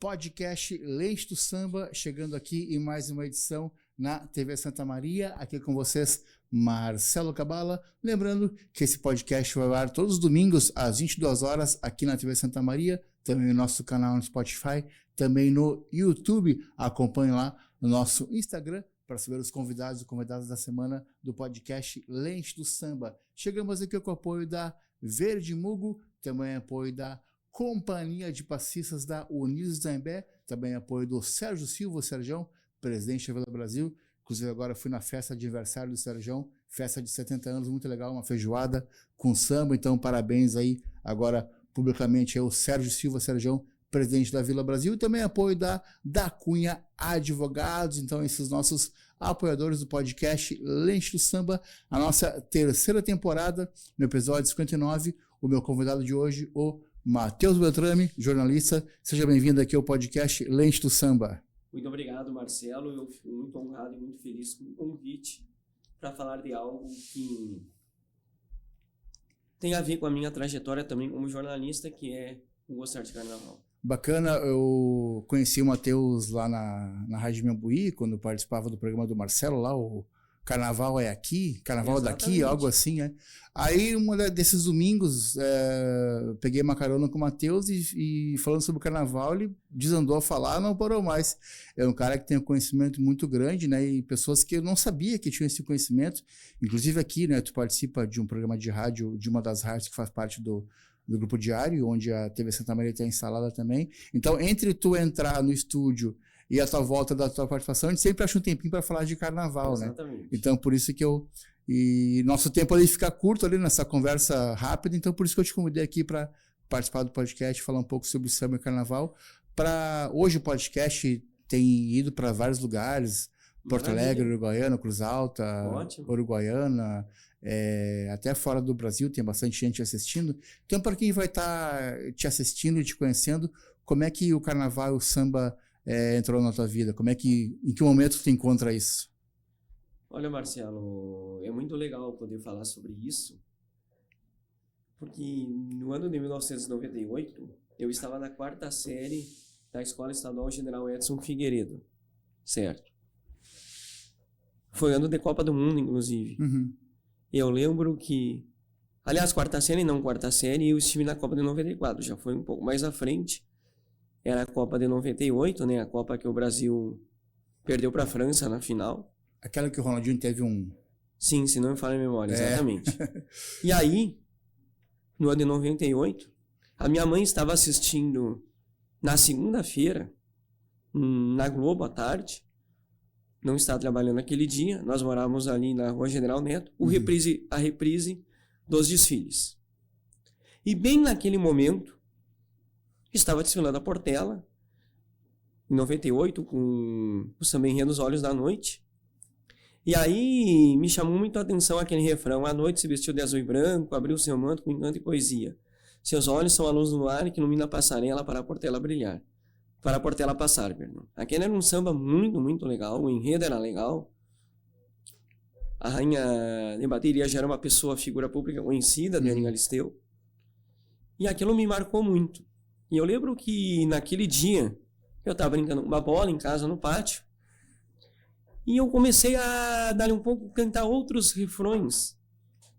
podcast Lente do Samba, chegando aqui em mais uma edição na TV Santa Maria, aqui com vocês, Marcelo Cabala. Lembrando que esse podcast vai ao ar todos os domingos às 22 horas aqui na TV Santa Maria, também no nosso canal no Spotify, também no YouTube. Acompanhe lá no nosso Instagram para saber os convidados e convidadas da semana do podcast Lente do Samba. Chegamos aqui com o apoio da Verde Mugo, também apoio da Companhia de Passistas da Unidos Zambé, também apoio do Sérgio Silva, Serjão, presidente da Vila Brasil. Inclusive agora fui na festa de aniversário do Serjão, festa de 70 anos, muito legal, uma feijoada com samba, então parabéns aí agora publicamente ao Sérgio Silva, Serjão, presidente da Vila Brasil, e também apoio da Cunha Advogados. Então esses nossos apoiadores do podcast Lente do Samba, a nossa terceira temporada, no episódio 59, o meu convidado de hoje, o Matheus Beltrame, jornalista. Seja bem-vindo aqui ao podcast Lente do Samba. Muito obrigado, Marcelo. Eu fico muito honrado e muito feliz com o convite para falar de algo que tem a ver com a minha trajetória também como jornalista, que é o gostar de carnaval. Bacana, eu conheci o Matheus lá na Rádio Membuí, quando participava do programa do Marcelo, lá o Carnaval é Aqui, Carnaval Exatamente. Daqui, algo assim, né? Aí, desses domingos, peguei uma carona com o Matheus e falando sobre o Carnaval, ele desandou a falar, não parou mais. É um cara que tem um conhecimento muito grande, né? E pessoas que eu não sabia que tinham esse conhecimento. Inclusive aqui, né? Tu participa de um programa de rádio, de uma das rádios que faz parte do Grupo Diário, onde a TV Santa Maria está instalada também. Então, entre tu entrar no estúdio e a tua volta da tua participação, a gente sempre acha um tempinho para falar de carnaval, Exatamente. né? Então, por isso que e nosso tempo ali fica curto ali nessa conversa rápida, então por isso que eu te convidei aqui para participar do podcast, falar um pouco sobre o samba e carnaval. Hoje o podcast tem ido para vários lugares, Porto Alegre, Uruguaiana, Cruz Alta, Ótimo. Uruguaiana, até fora do Brasil tem bastante gente assistindo. Então, para quem vai estar te assistindo e te conhecendo, como é que o carnaval e o samba entrou na tua vida? Em que momento tu encontra isso? Olha, Marcelo, é muito legal poder falar sobre isso, porque no ano de 1998, eu estava na 4ª série da Escola Estadual General Edson Figueiredo, certo? Foi ano de Copa do Mundo, inclusive. Uhum. Eu lembro que, aliás, 4ª série, eu estive na Copa de 94, já foi um pouco mais à frente. Era a Copa de 98, né? A Copa que o Brasil perdeu para a França na final. Aquela que o Ronaldinho teve um... Sim, se não me falha a memória, exatamente. E aí, no ano de 98, a minha mãe estava assistindo na segunda-feira, na Globo à tarde, não estava trabalhando aquele dia, nós morávamos ali na Rua General Neto, a reprise dos desfiles. E bem naquele momento, estava desfilando a Portela, em 98, com o Samba Enredo dos Olhos da Noite. E aí me chamou muito a atenção aquele refrão: "A noite se vestiu de azul e branco, abriu seu manto com encanto e poesia. Seus olhos são a luz do luar que ilumina a passarela para a Portela brilhar. Para a Portela passar, perdão." Aquele era um samba muito, muito legal, o enredo era legal. A rainha de bateria já era uma figura pública conhecida, Diane Galisteu. E aquilo me marcou muito. E eu lembro que naquele dia eu estava brincando com uma bola em casa, no pátio, e eu comecei a dar um pouco, cantar outros refrões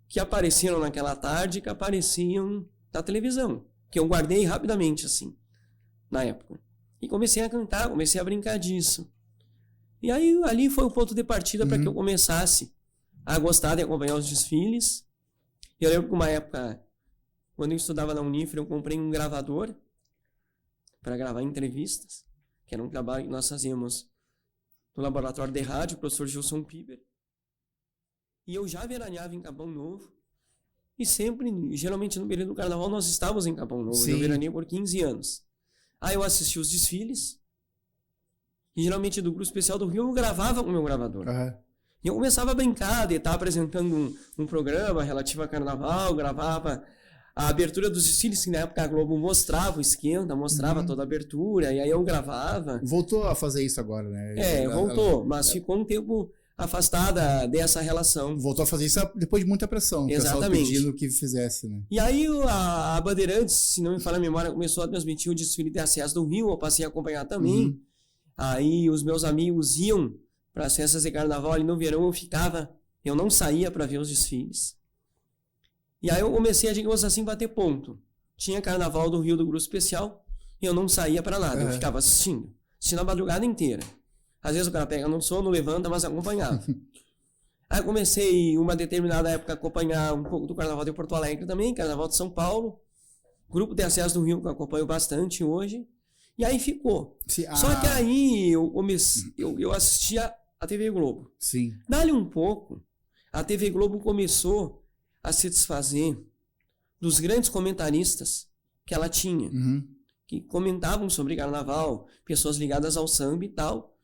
que apareceram naquela tarde, que apareciam na televisão, que eu guardei rapidamente, assim, na época. E comecei a cantar, comecei a brincar disso. E aí ali foi o ponto de partida para que eu começasse a gostar de acompanhar os desfiles. Eu lembro que uma época, quando eu estudava na Unifre, eu comprei um gravador para gravar entrevistas, que era um trabalho que nós fazíamos no laboratório de rádio, o professor Gilson Piber. E eu já veraneava em Capão Novo, e sempre, geralmente no período do carnaval, nós estávamos em Capão Novo. Sim. Eu veraneei por 15 anos. Aí eu assisti os desfiles, e geralmente do Grupo Especial do Rio eu gravava com o meu gravador. Uhum. E eu começava a brincar de estar apresentando um programa relativo a carnaval, gravava a abertura dos desfiles, que na época a Globo mostrava o esquenta, mostrava toda a abertura, e aí eu gravava. Voltou a fazer isso agora, né? Voltou, mas ficou um tempo afastada dessa relação. Voltou a fazer isso depois de muita pressão. Exatamente. O pessoal pedindo que fizesse, né? E aí a Bandeirantes, se não me falha a memória, começou a transmitir o desfile de acesso do Rio, eu passei a acompanhar também. Aí os meus amigos iam para as festas de carnaval ali no verão, eu não saía para ver os desfiles. E aí eu comecei a, digamos assim, bater ponto. Tinha carnaval do Rio do Grupo Especial, e eu não saía para nada, eu ficava assistindo a madrugada inteira. Às vezes o cara pega no sono, levanta, mas acompanhava. Aí eu comecei, uma determinada época, a acompanhar um pouco do Carnaval de Porto Alegre também, Carnaval de São Paulo, Grupo de Acesso do Rio, que eu acompanho bastante hoje. E aí ficou. Só que aí eu assistia a TV Globo. Sim. Dali um pouco, a TV Globo começou a se desfazer dos grandes comentaristas que ela tinha, que comentavam sobre carnaval, pessoas ligadas ao samba e tal.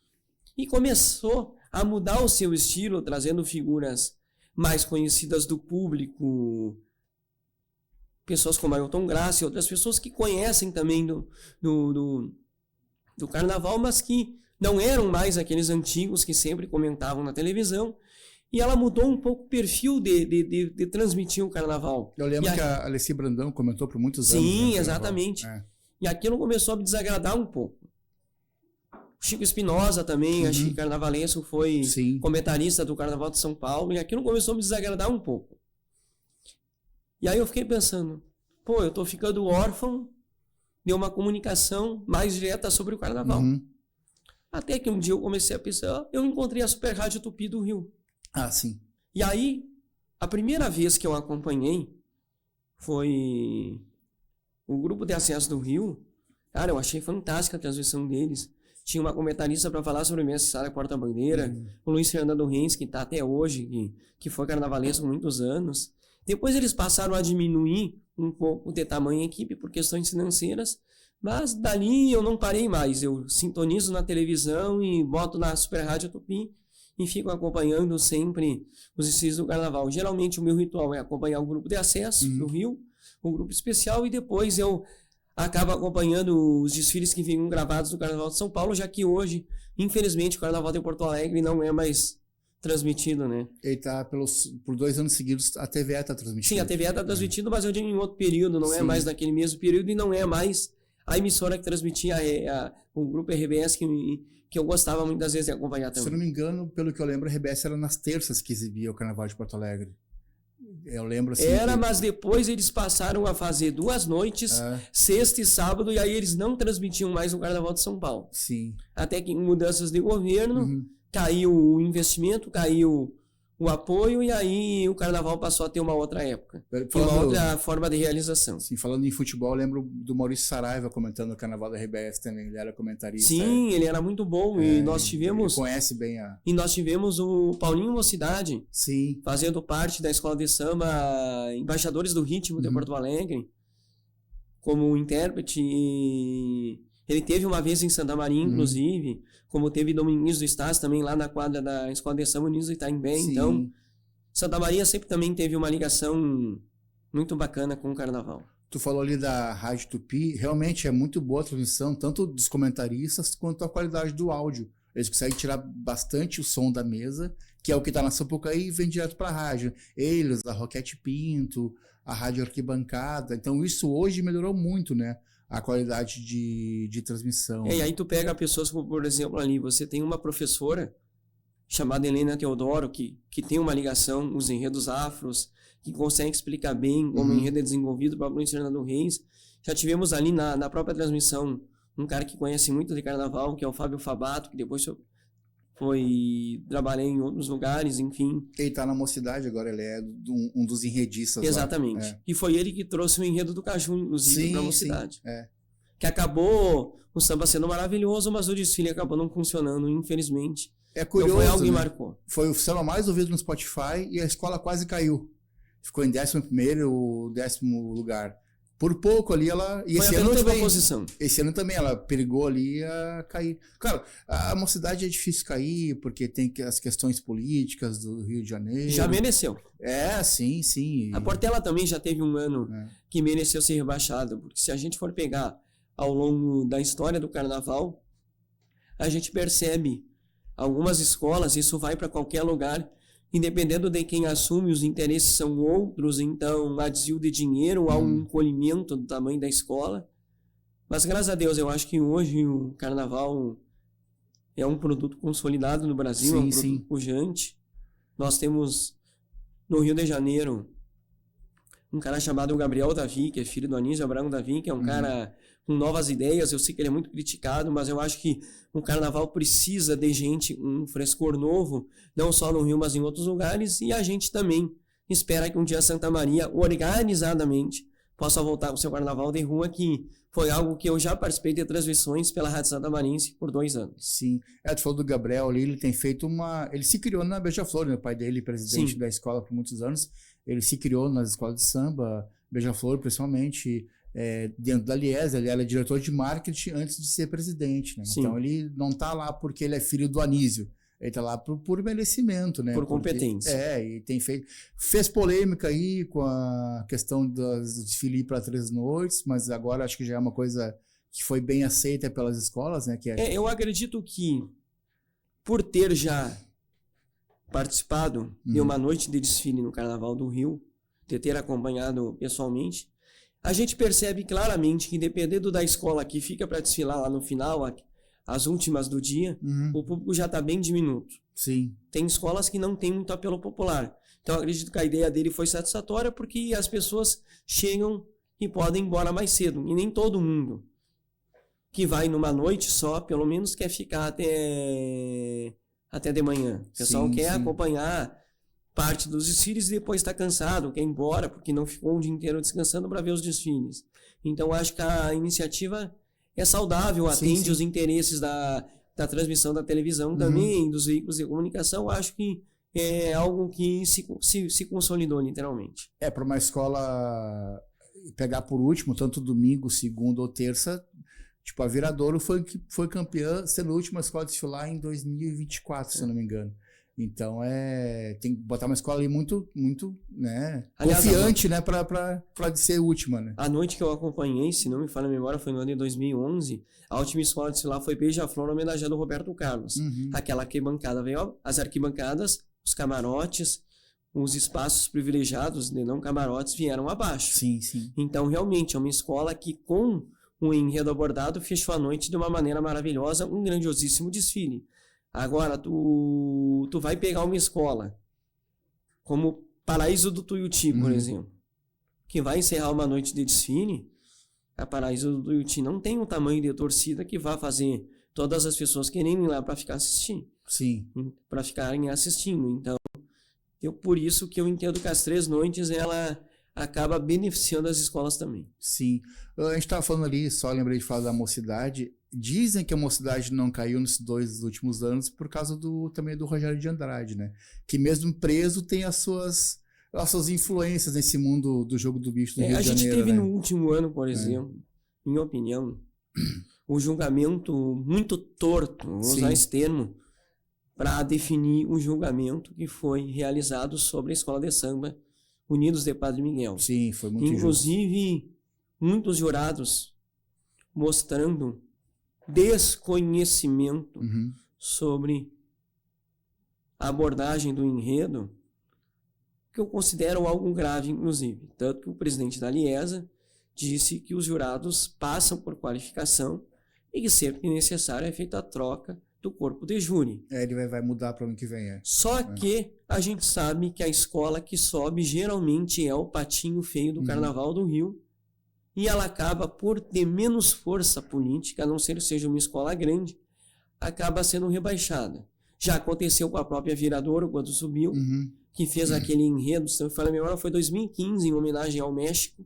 E começou a mudar o seu estilo, trazendo figuras mais conhecidas do público, pessoas como Ailton Graça e outras pessoas que conhecem também do carnaval, mas que não eram mais aqueles antigos que sempre comentavam na televisão. E ela mudou um pouco o perfil de transmitir o carnaval. Eu lembro que a Alessi Brandão comentou por muitos anos. Sim, exatamente. E aquilo começou a me desagradar um pouco. Chico Espinosa também, acho que carnavalesco, foi comentarista do Carnaval de São Paulo, e aquilo começou a me desagradar um pouco. E aí eu fiquei pensando, eu tô ficando órfão de uma comunicação mais direta sobre o carnaval. Até que um dia eu comecei a pensar, eu encontrei a Super Rádio Tupi do Rio. Ah, sim. E aí, a primeira vez que eu acompanhei foi o Grupo de Acesso do Rio. Cara, eu achei fantástica a transmissão deles. Tinha uma comentarista para falar sobre a minha Sara Porta-Bandeira, o Luiz Fernando Reis, que está até hoje, que foi carnavalesco há muitos anos. Depois eles passaram a diminuir um pouco de tamanho a equipe por questões financeiras, mas dali eu não parei mais. Eu sintonizo na televisão e boto na Super Rádio Tupi e fico acompanhando sempre os desfiles do carnaval. Geralmente o meu ritual é acompanhar o Grupo de Acesso do Rio, o Grupo Especial, e depois eu acaba acompanhando os desfiles que vinham gravados do Carnaval de São Paulo, já que hoje, infelizmente, o Carnaval de Porto Alegre não é mais transmitido, né? Ele tá por 2 anos seguidos, a TVE tá transmitindo. Sim, a TVE tá transmitindo, mas eu digo em outro período, não é mais naquele mesmo período, e não é mais a emissora que transmitia o Grupo RBS, que eu gostava muitas vezes de acompanhar também. Se eu não me engano, pelo que eu lembro, a RBS era nas terças que exibia o Carnaval de Porto Alegre. Eu lembro assim. Mas depois eles passaram a fazer 2 noites, sexta e sábado, e aí eles não transmitiam mais o Carnaval de São Paulo. Sim. Até que em mudanças de governo, caiu o investimento, caiu o apoio, e aí o Carnaval passou a ter uma outra época. Uma outra forma de realização. Sim, falando em futebol, eu lembro do Maurício Saraiva comentando o Carnaval da RBS também. Ele era comentarista. Sim, ele era muito bom. E nós tivemos. Ele conhece bem E nós tivemos o Paulinho Mocidade. Sim. Fazendo parte da escola de samba Embaixadores do Ritmo de Porto Alegre. Como intérprete. Ele teve uma vez em Santa Maria, inclusive. Como teve Dominguinhos do Estácio também lá na quadra da escola de samba Unidos do Itaimbé. Então, Santa Maria sempre também teve uma ligação muito bacana com o carnaval. Tu falou ali da Rádio Tupi, realmente é muito boa a transmissão, tanto dos comentaristas quanto a qualidade do áudio. Eles conseguem tirar bastante o som da mesa, que é o que está na Sapucaí, e vem direto para a rádio. Eles, a Roquete Pinto, a Rádio Arquibancada. Então isso hoje melhorou muito, né? A qualidade de transmissão. E aí tu pega pessoas como, por exemplo, ali, você tem uma professora chamada Helena Teodoro, que tem uma ligação, os enredos afros, que consegue explicar bem como o enredo é desenvolvido para o Luiz Fernando Reis. Já tivemos ali na própria transmissão um cara que conhece muito de carnaval, que é o Fábio Fabato, que depois foi trabalhar em outros lugares, enfim. Ele tá na Mocidade agora, ele é um dos enredistas. Exatamente. Lá. E foi ele que trouxe o enredo do Caju, inclusive, para a Mocidade. Sim, Que acabou o samba sendo maravilhoso, mas o desfile acabou não funcionando, infelizmente. É curioso, então foi algo que né? marcou. Foi o samba mais ouvido no Spotify e a escola quase caiu. Ficou em 11º ou 10º lugar. Por pouco ali ela... E foi esse a ano também, posição. Esse ano também ela perigou ali a cair. Claro, a Mocidade é difícil cair porque tem as questões políticas do Rio de Janeiro. Já mereceu. Sim. A Portela também já teve um ano que mereceu ser rebaixado. Porque se a gente for pegar ao longo da história do carnaval, a gente percebe algumas escolas, isso vai para qualquer lugar, independendo de quem assume, os interesses são outros, então há desvio de dinheiro, há um encolhimento do tamanho da escola. Mas graças a Deus, eu acho que hoje o carnaval é um produto consolidado no Brasil, Sim, é um produto sim. pujante. Nós temos no Rio de Janeiro um cara chamado Gabriel Davi, que é filho do Anísio Abraão Davi, que é um cara com novas ideias. Eu sei que ele é muito criticado, mas eu acho que o carnaval precisa de gente, um frescor novo, não só no Rio, mas em outros lugares, e a gente também espera que um dia Santa Maria, organizadamente, possa voltar com o seu carnaval de rua, que foi algo que eu já participei de transmissões pela Rádio Santa Marense por 2 anos. Sim. Tu falou do Gabriel ali, ele tem feito ele se criou na Beija-Flor, né? O pai dele, presidente Sim. da escola por muitos anos, ele se criou nas escolas de samba, Beija-Flor, principalmente, dentro da Liesa. Ele era diretor de marketing antes de ser presidente, né? Sim. Então ele não tá lá porque ele é filho do Anísio. Ele tá lá por merecimento, né? Por competência. E fez polêmica aí com a questão do desfile para 3 noites, mas agora acho que já é uma coisa que foi bem aceita pelas escolas, né? Eu acredito que, por ter já participado de uma noite de desfile no Carnaval do Rio, de ter acompanhado pessoalmente, a gente percebe claramente que, dependendo da escola que fica para desfilar lá no final, as últimas do dia, o público já está bem diminuto. Sim. Tem escolas que não tem muito apelo popular. Então, eu acredito que a ideia dele foi satisfatória, porque as pessoas chegam e podem ir embora mais cedo. E nem todo mundo que vai numa noite só, pelo menos, quer ficar até de manhã. O pessoal quer acompanhar parte dos desfiles e depois está cansado, quer ir embora, porque não ficou o dia inteiro descansando para ver os desfiles. Então, acho que a iniciativa é saudável, atende os interesses da transmissão da televisão também, dos veículos de comunicação. Acho que é algo que se consolidou, literalmente. Para uma escola pegar por último, tanto domingo, segunda ou terça, tipo, a Viradouro foi campeã, sendo a última escola a desfilar em 2024, se eu não me engano. Então, tem que botar uma escola ali muito, muito, né, aliás, confiante, né, para ser última, né. A noite que eu acompanhei, se não me falha a memória, foi no ano de 2011, a última escola de desfilar foi Beija-Flor, homenageando o Roberto Carlos. Aquela arquibancada veio, as arquibancadas, os camarotes, os espaços privilegiados de não camarotes vieram abaixo. Sim, sim. Então, realmente, é uma escola que, com o enredo abordado, fechou a noite de uma maneira maravilhosa, um grandiosíssimo desfile. Agora, tu vai pegar uma escola como Paraíso do Tuiuti, por exemplo, que vai encerrar uma noite de desfile. A Paraíso do Tuiuti não tem o tamanho de torcida que vai fazer todas as pessoas querendo ir lá para ficar assistindo. Sim. Para ficarem assistindo. Então, por isso que eu entendo que as 3 noites ela acaba beneficiando as escolas também. Sim. A gente estava falando ali, só lembrei de falar da Mocidade. Dizem que a Mocidade não caiu nesses 2 últimos anos por causa também do Rogério de Andrade, né? Que mesmo preso tem as suas influências nesse mundo do jogo do bicho do Rio de Janeiro. A gente teve, né, no último ano, por exemplo, minha opinião, o julgamento muito torto, vou usar esse termo, para definir o julgamento que foi realizado sobre a Escola de Samba Unidos de Padre Miguel. Sim, foi muito inclusive, injusto. Muitos jurados mostrando desconhecimento sobre a abordagem do enredo, que eu considero algo grave, inclusive. Tanto que o presidente da Liesa disse que os jurados passam por qualificação e que sempre que necessário é feita a troca do corpo de júri. Ele vai mudar para o ano que vem. Só que a gente sabe que a escola que sobe geralmente é o patinho feio do Carnaval do Rio, e ela acaba por ter menos força política, a não ser que seja uma escola grande, acaba sendo rebaixada. Já aconteceu com a própria Viradouro, quando subiu, que fez aquele enredo, se não me falha a memória, foi 2015, em homenagem ao México,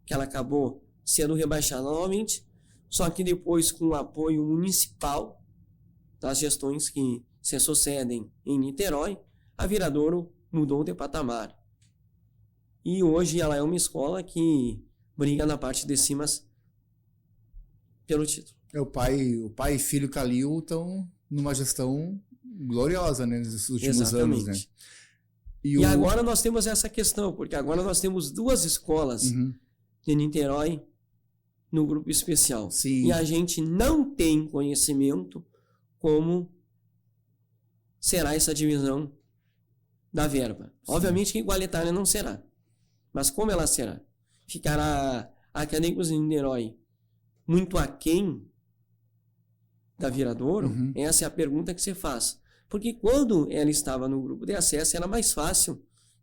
que ela acabou sendo rebaixada novamente, só que depois, com o apoio municipal das gestões que se sucedem em Niterói, a Viradouro mudou de patamar. E hoje ela é uma escola que briga na parte de cima pelo título. O pai e filho Calil estão numa gestão gloriosa, né, nesses últimos anos, né? E agora nós temos essa questão, porque agora nós temos 2 escolas de Niterói no grupo especial. Sim. E a gente não tem conhecimento como será essa divisão da verba. Sim. Obviamente que igualitária não será. Mas como ela será? Ficará a Acadêmicos de Niterói muito aquém da Viradouro? Essa é a pergunta que se faz. Porque quando ela estava no grupo de acesso, era mais fácil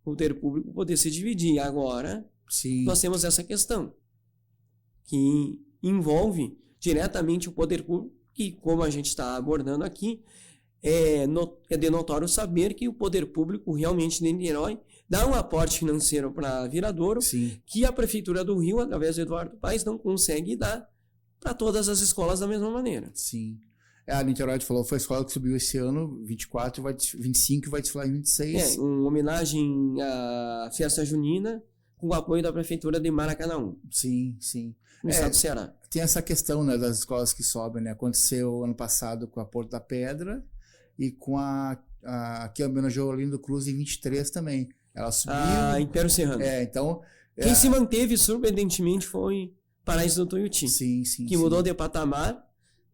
o poder público poder se dividir. Agora, Sim. nós temos essa questão, que envolve diretamente o poder público, e como a gente está abordando aqui, é de notório saber que o poder público realmente de Niterói dá um aporte financeiro para a Viradouro, Sim. que a Prefeitura do Rio, através do Eduardo Paes, não consegue dar para todas as escolas da mesma maneira. Sim. A Niterói falou, foi a escola que subiu esse ano, 24, 25 e vai desfilar em 26. Uma homenagem à festa junina com o apoio da Prefeitura de Maracanã, sim, sim. no estado do Ceará. Tem essa questão, né, das escolas que sobem, né? Aconteceu ano passado com a Porto da Pedra e com a que homenageou o Lindo Cruz em 23 também. Ela subiu. Império Serrano. Então... Quem se manteve, surpreendentemente, foi Paraíso do Tuiuti. Sim, sim. Que mudou de patamar,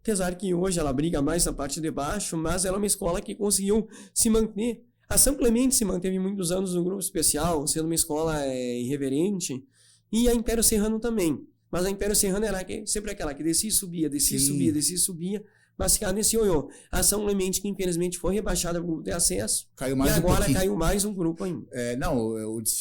apesar que hoje ela briga mais na parte de baixo, mas ela é uma escola que conseguiu se manter. A São Clemente se manteve muitos anos no grupo especial, sendo uma escola irreverente, e a Império Serrano também. Mas a Império Serrano era sempre aquela que descia e subia, descia e subia, descia e subia, mas ficava nesse ioiô. A São Clemente, que infelizmente foi rebaixada para o grupo de acesso, caiu mais e agora caiu mais um grupo ainda.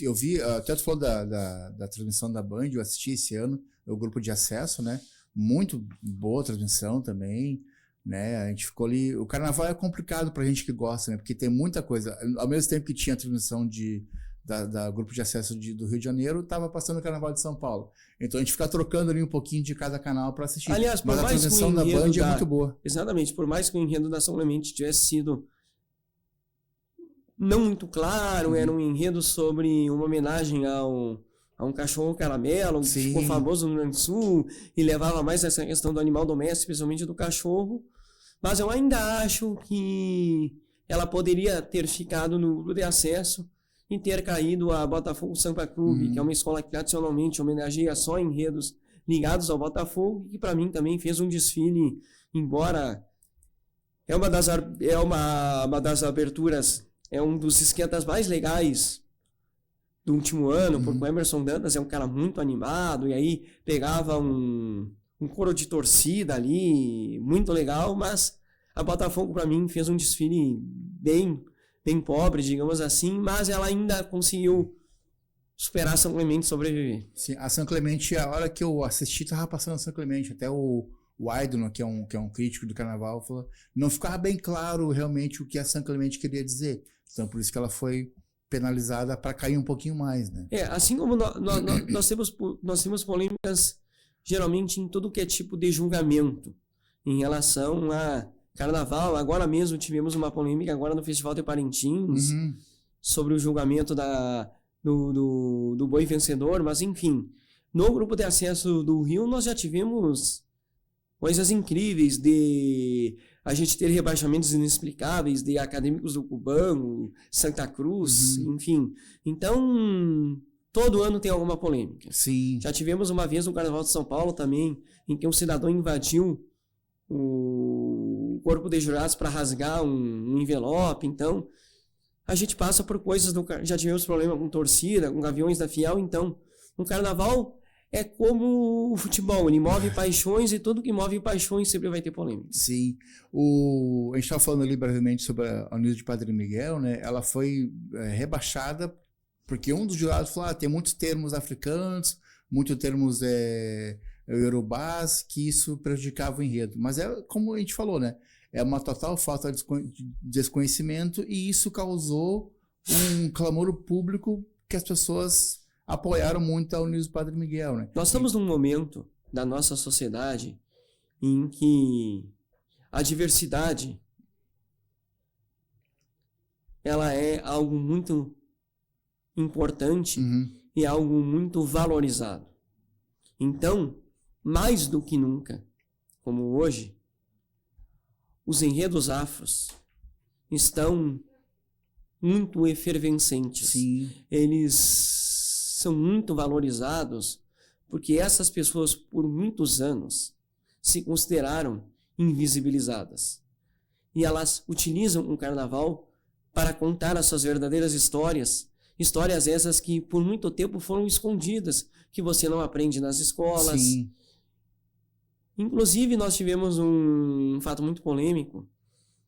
Eu vi, até tu falou da transmissão da Band, eu assisti esse ano, o grupo de acesso, né? Muito boa transmissão também, né? A gente ficou ali. O carnaval é complicado pra gente que gosta, né? Porque tem muita coisa. Ao mesmo tempo que tinha a transmissão da grupo de acesso do Rio de Janeiro, tava passando o carnaval de São Paulo. Então a gente fica trocando ali um pouquinho de cada canal para assistir. Aliás, mas a transmissão da Band é muito boa. Exatamente, por mais que o enredo da São Clemente tivesse sido não muito claro, era um enredo sobre uma homenagem a um cachorro caramelo, que ficou famoso no Rio Grande do Sul, e levava mais essa questão do animal doméstico, especialmente do cachorro. Mas eu ainda acho que ela poderia ter ficado no grupo de acesso e ter caído a Botafogo Sampa Clube, que é uma escola que tradicionalmente homenageia só enredos ligados ao Botafogo, que para mim também fez um desfile, embora é uma das aberturas, é um dos esquentas mais legais do último ano, porque o Emerson Dantas é um cara muito animado, e aí pegava um coro de torcida ali, muito legal, mas a Botafogo para mim fez um desfile bem pobre, digamos assim, mas ela ainda conseguiu superar a São Clemente e sobreviver. Sim, a São Clemente, a hora que eu assisti, tava passando a São Clemente, até o Aidon, que é um crítico do carnaval, falou, não ficava bem claro realmente o que a São Clemente queria dizer, então por isso que ela foi penalizada para cair um pouquinho mais, né? Assim como nós temos polêmicas geralmente em todo que é tipo de julgamento em relação a carnaval. Agora mesmo tivemos uma polêmica agora no Festival de Parintins sobre o julgamento do boi vencedor, mas enfim, no grupo de acesso do Rio nós já tivemos coisas incríveis de a gente ter rebaixamentos inexplicáveis de Acadêmicos do Cubano, Santa Cruz, enfim. Então, todo ano tem alguma polêmica. Sim. Já tivemos uma vez no Carnaval de São Paulo também, em que um cidadão invadiu o corpo de jurados para rasgar um envelope. Então, a gente passa por coisas já tivemos problema com torcida, com Gaviões da Fiel. Então, um carnaval é como o futebol, ele move paixões, e tudo que move paixões sempre vai ter polêmica. Sim. A gente estava falando ali brevemente sobre a Unidos de Padre Miguel, né? Ela foi rebaixada porque um dos jurados falou, tem muitos termos africanos, muitos termos iorubás, que isso prejudicava o enredo. Mas é como a gente falou, né? É uma total falta de desconhecimento, e isso causou um clamor público que as pessoas apoiaram muito a Unidos do Padre Miguel, né? Nós estamos num momento da nossa sociedade em que a diversidade ela é algo muito importante e algo muito valorizado. Então, mais do que nunca, como hoje, os enredos afros estão muito efervescentes. Sim. Eles são muito valorizados porque essas pessoas, por muitos anos, se consideraram invisibilizadas. e elas utilizam o carnaval para contar as suas verdadeiras histórias. Histórias essas que por muito tempo foram escondidas, que você não aprende nas escolas. Sim. Inclusive, nós tivemos um fato muito polêmico,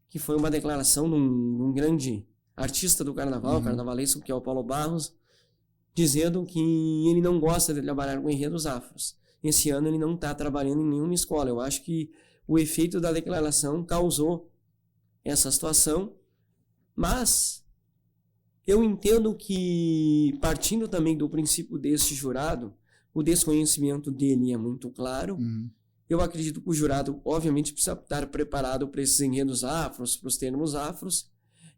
que foi uma declaração de um grande artista do carnaval, carnavalesco, que é o Paulo Barros, dizendo que ele não gosta de trabalhar com enredos afros. Esse ano ele não está trabalhando em nenhuma escola. Eu acho que o efeito da declaração causou essa situação, mas eu entendo que, partindo também do princípio deste jurado, o desconhecimento dele é muito claro. Eu acredito que o jurado, obviamente, precisa estar preparado para esses enredos afros, para os termos afros.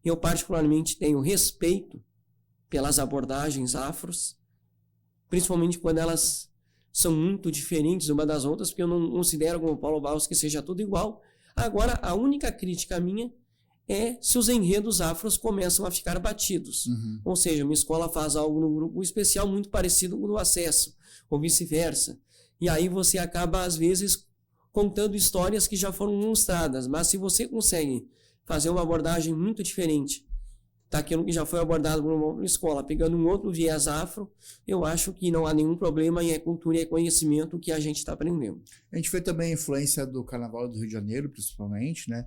Eu, particularmente, tenho respeito pelas abordagens afros, principalmente quando elas são muito diferentes uma das outras, porque eu não considero, como Paulo Barros, que seja tudo igual. Agora, a única crítica minha é se os enredos afros começam a ficar batidos. Ou seja, uma escola faz algo no grupo especial muito parecido com o do acesso, ou vice-versa. E aí você acaba, às vezes, contando histórias que já foram mostradas. Mas se você consegue fazer uma abordagem muito diferente daquilo que já foi abordado por uma escola, pegando um outro viés afro, eu acho que não há nenhum problema e é cultura e é conhecimento que a gente está aprendendo. A gente vê também a influência do Carnaval do Rio de Janeiro, principalmente, né?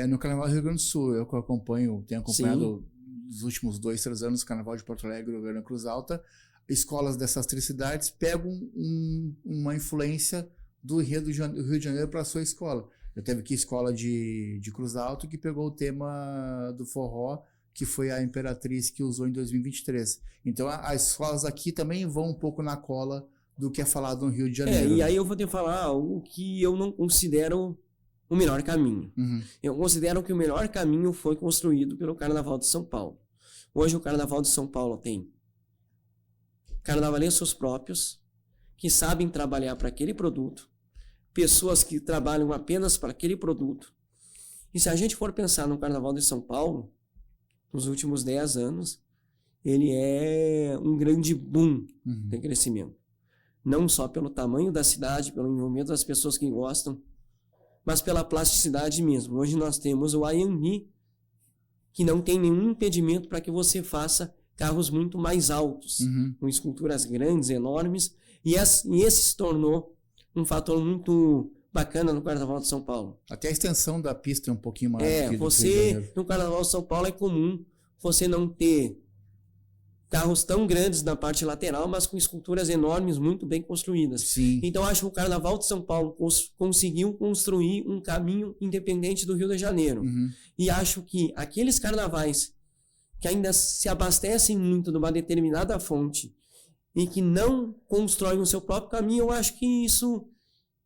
No Carnaval do Rio Grande do Sul, eu que acompanho, tenho acompanhado nos últimos 2, 3 anos o Carnaval de Porto Alegre e o Governo Cruz Alta. Escolas dessas 3 cidades pegam uma influência do Rio de Janeiro para a sua escola. Eu teve aqui escola de Cruz Alta que pegou o tema do forró, que foi a Imperatriz que usou em 2023. Então as escolas aqui também vão um pouco na cola do que é falado no Rio de Janeiro. E aí eu vou te falar algo que eu não considero o melhor caminho. Eu considero que o melhor caminho foi construído pelo Carnaval de São Paulo. Hoje o Carnaval de São Paulo tem carnavalescos próprios, que sabem trabalhar para aquele produto, pessoas que trabalham apenas para aquele produto. E se a gente for pensar no Carnaval de São Paulo, nos últimos 10 anos, ele é um grande boom de crescimento. Não só pelo tamanho da cidade, pelo envolvimento das pessoas que gostam, mas pela plasticidade mesmo. Hoje nós temos o Anhembi, que não tem nenhum impedimento para que você faça carros muito mais altos, com esculturas grandes, enormes, e esse se tornou um fator muito bacana no Carnaval de São Paulo. Até a extensão da pista é um pouquinho maior. No Carnaval de São Paulo é comum você não ter carros tão grandes na parte lateral, mas com esculturas enormes, muito bem construídas. Sim. Então acho que o Carnaval de São Paulo conseguiu construir um caminho independente do Rio de Janeiro. E acho que aqueles carnavais que ainda se abastecem muito de uma determinada fonte e que não constroem o seu próprio caminho, eu acho que isso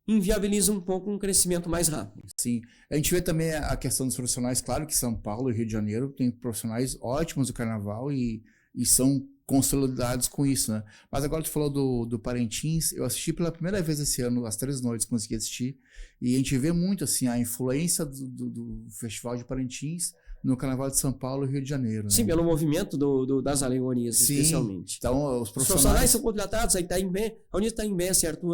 inviabiliza um pouco um crescimento mais rápido. Sim. A gente vê também a questão dos profissionais, claro que São Paulo e Rio de Janeiro tem profissionais ótimos do carnaval e são consolidados com isso, né? Mas agora tu falou do Parintins, eu assisti pela primeira vez esse ano, as 3 noites consegui assistir, e a gente vê muito assim a influência do Festival de Parintins no Carnaval de São Paulo e Rio de Janeiro. Sim, né? Pelo movimento das alegorias, Sim, especialmente. Então, os profissionais são contratados, aí Itaimbé, onde Itaimbé, certo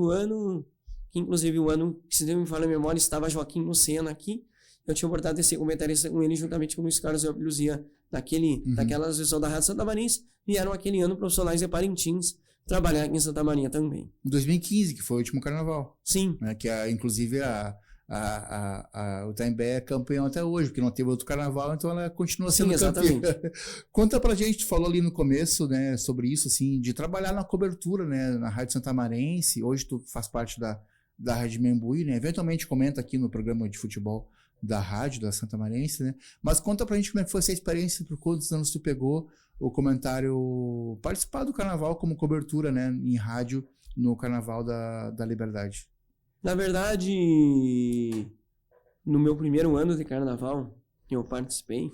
ano, que inclusive o ano, que se não me falha a memória, estava Joaquim Lucena aqui, eu tinha a oportunidade de ser comentarista com ele, juntamente com o Luiz Carlos Luzia, daquela sessão da Rádio Santa Maria, vieram aquele ano profissionais de Parintins trabalhar aqui em Santa Maria também. Em 2015, que foi o último carnaval. Sim. Né, que inclusive o Itaimbé é campeão até hoje, porque não teve outro carnaval, então ela continua sendo campeã. Conta pra gente, tu falou ali no começo, né, sobre isso, assim, de trabalhar na cobertura, né, na Rádio Santamarense. Hoje tu faz parte da Rádio Membuí, né, eventualmente comenta aqui no programa de futebol da rádio, da Santamarense, né, mas conta pra gente como é que foi essa experiência, por quantos anos tu pegou o comentário, participar do carnaval como cobertura, né, em rádio, no Carnaval da Liberdade. Na verdade, no meu primeiro ano de carnaval, eu participei,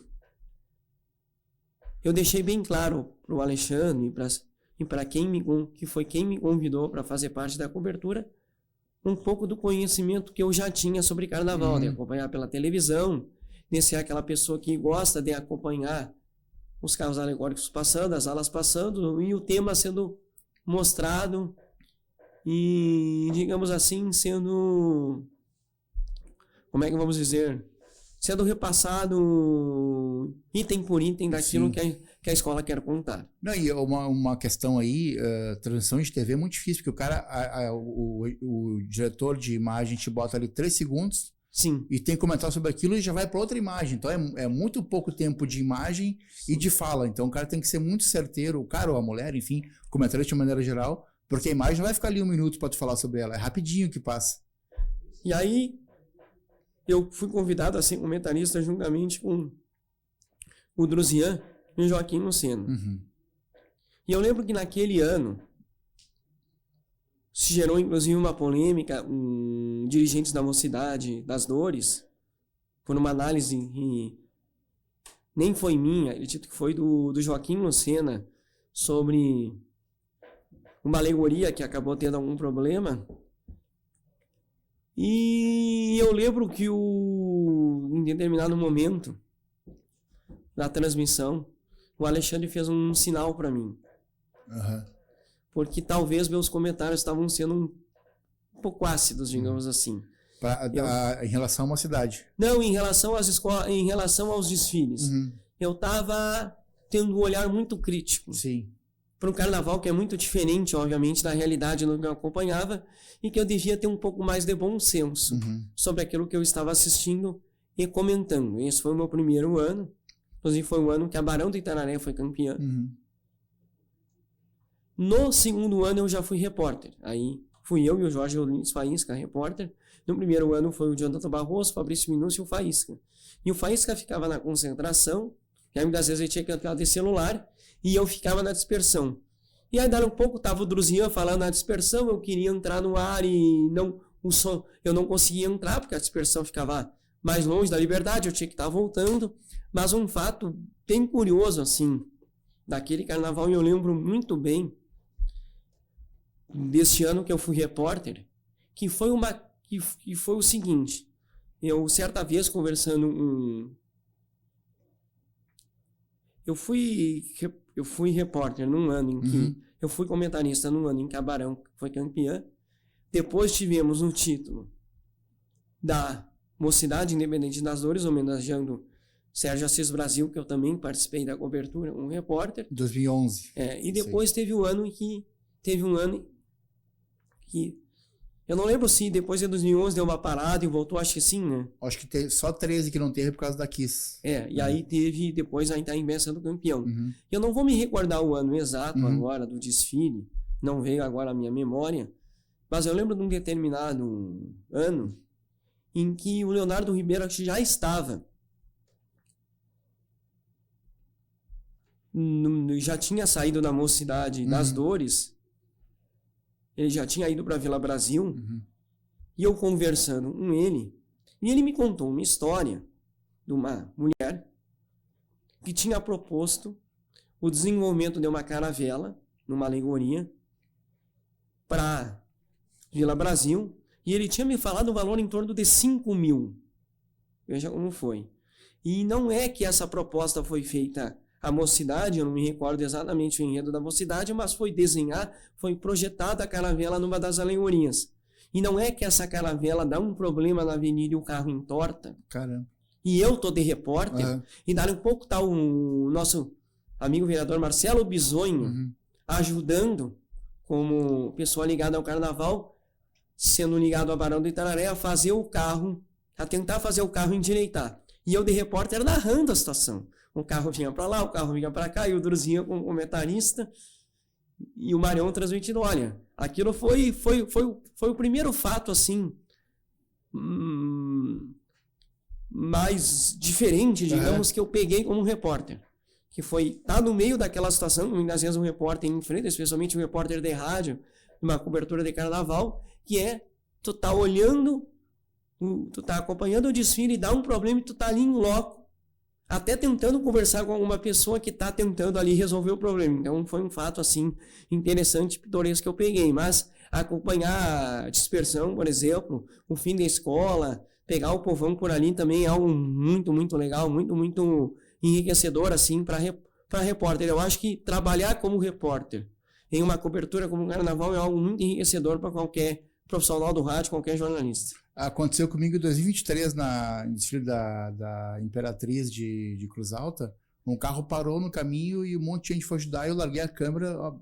eu deixei bem claro para o Alexandre e para quem me convidou para fazer parte da cobertura, um pouco do conhecimento que eu já tinha sobre carnaval, de acompanhar pela televisão, de ser aquela pessoa que gosta de acompanhar os carros alegóricos passando, as alas passando e o tema sendo mostrado e, digamos assim, sendo, como é que vamos dizer, sendo repassado item por item daquilo que a escola quer contar. Não, e uma questão aí, transmissão de TV é muito difícil, porque o cara, o diretor de imagem te bota ali 3 segundos. Sim. E tem que comentar sobre aquilo e já vai para outra imagem. Então é muito pouco tempo de imagem e de fala. Então o cara tem que ser muito certeiro, o cara ou a mulher, enfim, comentarista de maneira geral, porque a imagem não vai ficar ali 1 minuto para tu falar sobre ela, é rapidinho que passa. E aí eu fui convidado a ser comentarista juntamente com o Drusian e o Joaquim Lucena. Uhum. E eu lembro que naquele ano se gerou inclusive uma polêmica, dirigentes da Mocidade das Dores, por uma análise e nem foi minha, acredito que foi do Joaquim Lucena, sobre uma alegoria que acabou tendo algum problema. E eu lembro que em determinado momento da transmissão, o Alexandre fez um sinal para mim. Uhum. Porque talvez meus comentários estavam sendo um pouco ácidos, digamos assim. Em relação a uma cidade. Não, em relação às escolas, em relação aos desfiles. Uhum. Eu estava tendo um olhar muito crítico. Sim. Para um carnaval que é muito diferente, obviamente, da realidade no que eu acompanhava, e que eu devia ter um pouco mais de bom senso sobre aquilo que eu estava assistindo e comentando. Esse foi o meu primeiro ano. Inclusive foi o ano que a Barão do Itararé foi campeã. Uhum. No segundo ano eu já fui repórter. Aí fui eu e o Jorge Lins Faísca, repórter. No primeiro ano foi o Jonathan Barroso, Fabrício Minúcio e o Faísca. E o Faísca ficava na concentração, e aí muitas vezes ele tinha que entrar de celular, e eu ficava na dispersão. E aí dali um pouco tava o Drusian falando na dispersão, eu queria entrar no ar e eu não conseguia entrar, porque a dispersão ficava mais longe da Liberdade, eu tinha que estar voltando. Mas um fato bem curioso, assim, daquele carnaval, e eu lembro muito bem deste ano que eu fui repórter, que foi o seguinte: eu certa vez conversando eu fui repórter num ano em que eu fui comentarista num ano em que a Barão foi campeã. Depois tivemos um título da Mocidade Independente das Dores, homenageando Sérgio Assis Brasil, que eu também participei da cobertura, um repórter. 2011. E depois teve um ano que eu não lembro se depois de 2011 deu uma parada e voltou, acho que sim, né? Acho que teve só 13 que não teve por causa da Kiss. E aí teve depois a Itaim sendo campeão. Eu não vou me recordar o ano exato agora do desfile, não veio agora a minha memória, mas eu lembro de um determinado ano em que o Leonardo Ribeiro já estava, já tinha saído da Mocidade das Dores. Ele já tinha ido para Vila Brasil, e eu conversando com ele, e ele me contou uma história de uma mulher que tinha proposto o desenvolvimento de uma caravela, numa alegoria, para Vila Brasil, e ele tinha me falado um valor em torno de 5 mil. Veja como foi. E não é que essa proposta foi feita a Mocidade, eu não me recordo exatamente o enredo da Mocidade, mas foi projetada a caravela numa das alegorias. E não é que essa caravela dá um problema na avenida e o carro entorta. Caramba. E eu tô de repórter, e dali um pouco tá o nosso amigo vereador Marcelo Bisonho ajudando, como pessoa ligada ao carnaval, sendo ligado ao Barão do Itararé, a tentar fazer o carro endireitar. E eu de repórter narrando a situação. O carro vinha para lá, o carro vinha para cá, e o Drusinha como comentarista, e o Marião transmitindo. Olha, aquilo foi o primeiro fato, assim, mais diferente, digamos, que eu peguei como repórter. Que foi estar no meio daquela situação, muitas vezes um repórter enfrenta, especialmente um repórter de rádio, uma cobertura de carnaval, que é, tu tá olhando, tu tá acompanhando o desfile e dá um problema e tu tá ali em loco, até tentando conversar com alguma pessoa que está tentando ali resolver o problema. Então foi um fato assim interessante, pitoresco que eu peguei. Mas acompanhar a dispersão, por exemplo, o fim da escola, pegar o povão por ali também é algo muito, muito legal, muito, muito enriquecedor assim para repórter. Eu acho que trabalhar como repórter em uma cobertura como o carnaval é algo muito enriquecedor para qualquer profissional do rádio, qualquer jornalista. Aconteceu comigo em 2023, no desfile da Imperatriz de Cruz Alta. Um carro parou no caminho e um monte de gente foi ajudar. Eu larguei a câmera, ó,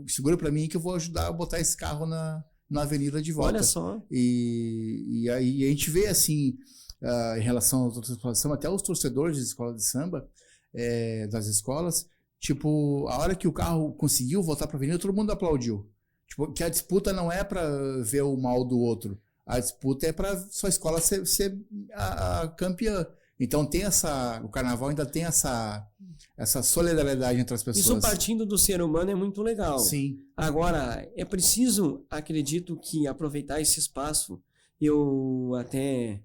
segura para mim que eu vou ajudar a botar esse carro na avenida de volta. Olha só. E aí a gente vê assim, em relação às outras escolas de samba, até os torcedores de escola de samba, das escolas, tipo, a hora que o carro conseguiu voltar para a avenida, todo mundo aplaudiu. Tipo, que a disputa não é para ver o mal do outro. A disputa é para sua escola ser a campeã. Então tem o carnaval ainda tem essa solidariedade entre as pessoas. Isso partindo do ser humano é muito legal. Sim. Agora, é preciso, acredito que aproveitar esse espaço, eu até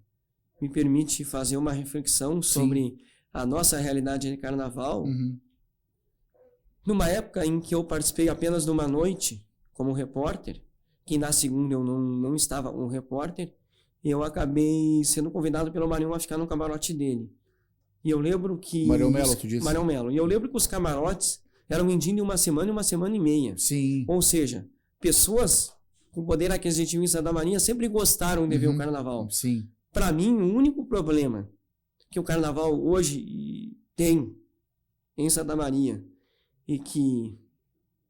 me permite fazer uma reflexão sobre a nossa realidade de carnaval. Uhum. Numa época em que eu participei apenas de uma noite como repórter, que na segunda eu não estava um repórter, eu acabei sendo convidado pelo Marião a ficar no camarote dele. E eu lembro que... Marião Melo, tu disse? Marião Melo. E eu lembro que os camarotes eram vendidos em uma semana e meia. Sim. Ou seja, pessoas com poder aquisitivo em Santa Maria sempre gostaram de ver o carnaval. Sim. Para mim, o único problema que o carnaval hoje tem em Santa Maria e que